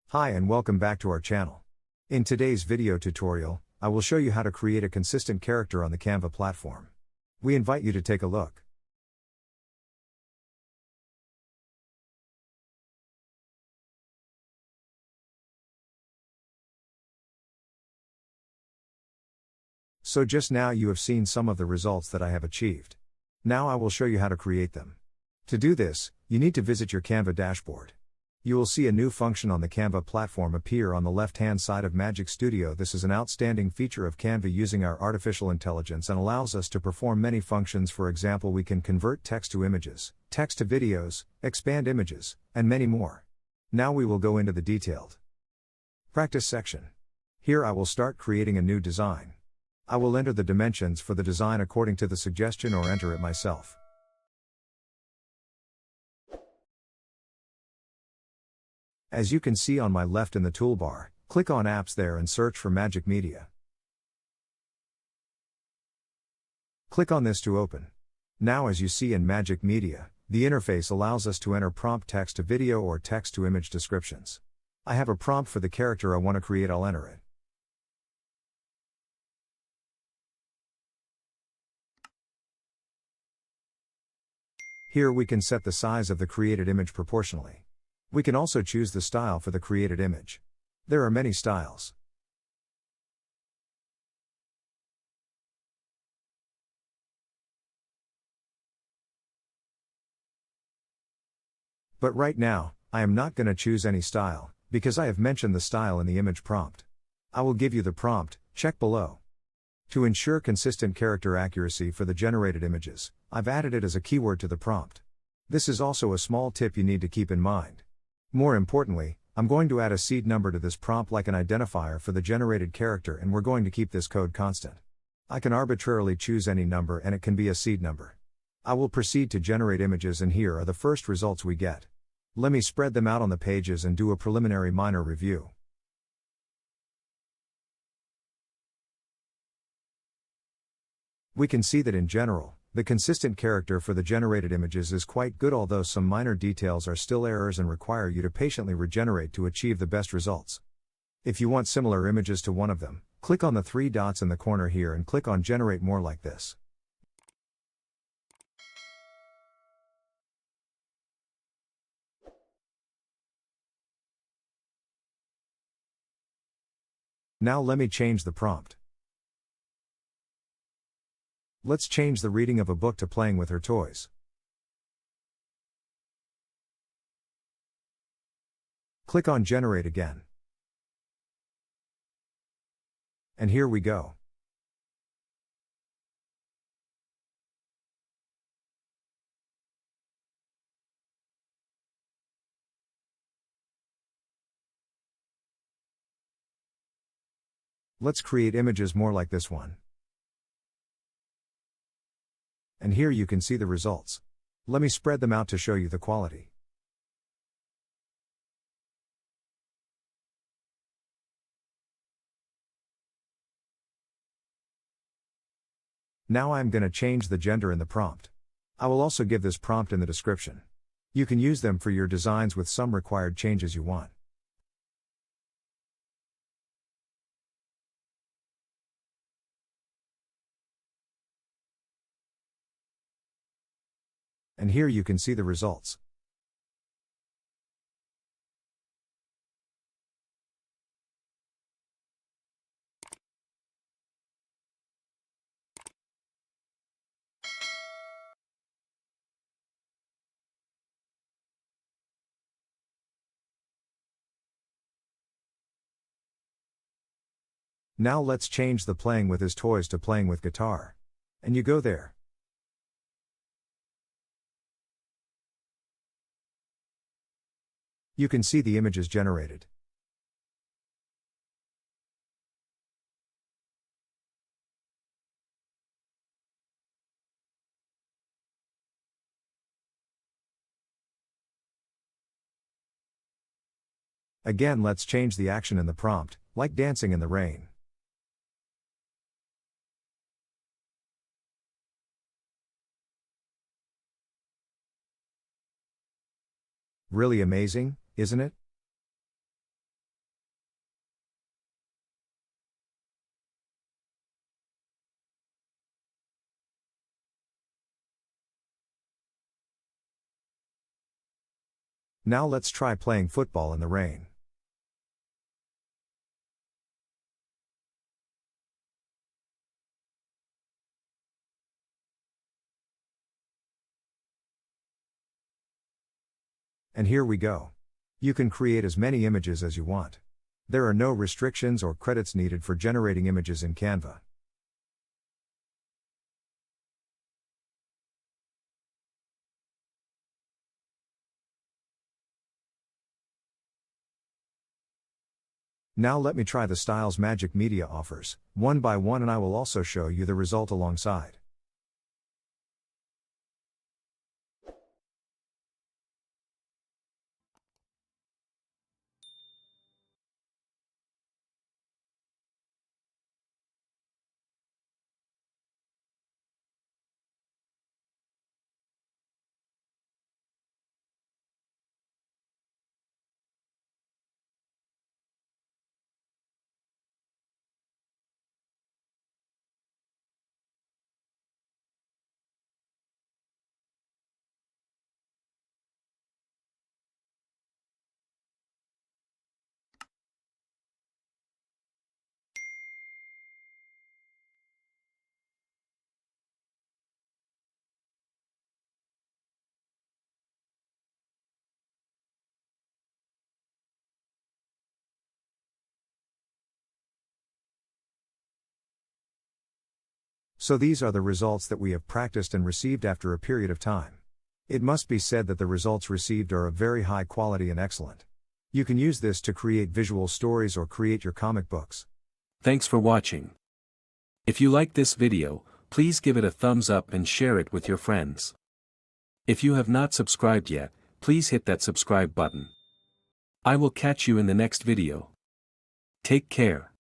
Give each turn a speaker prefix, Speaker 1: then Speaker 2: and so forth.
Speaker 1: Hi and welcome back to our channel. In today's video tutorial, I will show you how to create a consistent character on the Canva platform. We invite you to take a look. So just now you have seen some of the results that I have achieved. Now I will show you how to create them. To do this, you need to visit your Canva dashboard. You will see a new function on the Canva platform appear on the left-hand side of Magic Studio. This is an outstanding feature of Canva using our artificial intelligence and allows us to perform many functions. For example, we can convert text to images, text to videos, expand images, and many more. Now we will go into the detailed practice section. Here I will start creating a new design. I will enter the dimensions for the design according to the suggestion or enter it myself. As you can see on my left in the toolbar, click on Apps there and search for Magic Media. Click on this to open. Now as you see in Magic Media, the interface allows us to enter prompt text to video or text to image descriptions. I have a prompt for the character I want to create. I'll enter it. Here we can set the size of the created image proportionally. We can also choose the style for the created image. There are many styles. But right now, I am not going to choose any style, because I have mentioned the style in the image prompt. I will give you the prompt, check below. To ensure consistent character accuracy for the generated images, I've added it as a keyword to the prompt. This is also a small tip you need to keep in mind. More importantly, I'm going to add a seed number to this prompt like an identifier for the generated character, and we're going to keep this code constant. I can arbitrarily choose any number and it can be a seed number. I will proceed to generate images, and here are the first results we get. Let me spread them out on the pages and do a preliminary minor review. We can see that in general, the consistent character for the generated images is quite good, although some minor details are still errors and require you to patiently regenerate to achieve the best results. If you want similar images to one of them, click on the three dots in the corner here and click on Generate More like this. Now let me change the prompt. Let's change the reading of a book to playing with her toys. Click on Generate again. And here we go. Let's create images more like this one. And here you can see the results. Let me spread them out to show you the quality. Now I'm going to change the gender in the prompt. I will also give this prompt in the description. You can use them for your designs with some required changes you want. And here you can see the results. Now let's change the playing with his toys to playing with guitar. And you go there. You can see the images generated. Again, let's change the action in the prompt, like dancing in the rain. Really amazing, isn't it? Now let's try playing football in the rain. And here we go. You can create as many images as you want. There are no restrictions or credits needed for generating images in Canva. Now let me try the styles Magic Media offers, one by one, and I will also show you the result alongside. So these are the results that we have practiced and received after a period of time. It must be said that the results received are of very high quality and excellent. You can use this to create visual stories or create your comic books.
Speaker 2: Thanks for watching. If you like this video, please give it a thumbs up and share it with your friends. If you have not subscribed yet, please hit that subscribe button. I will catch you in the next video. Take care.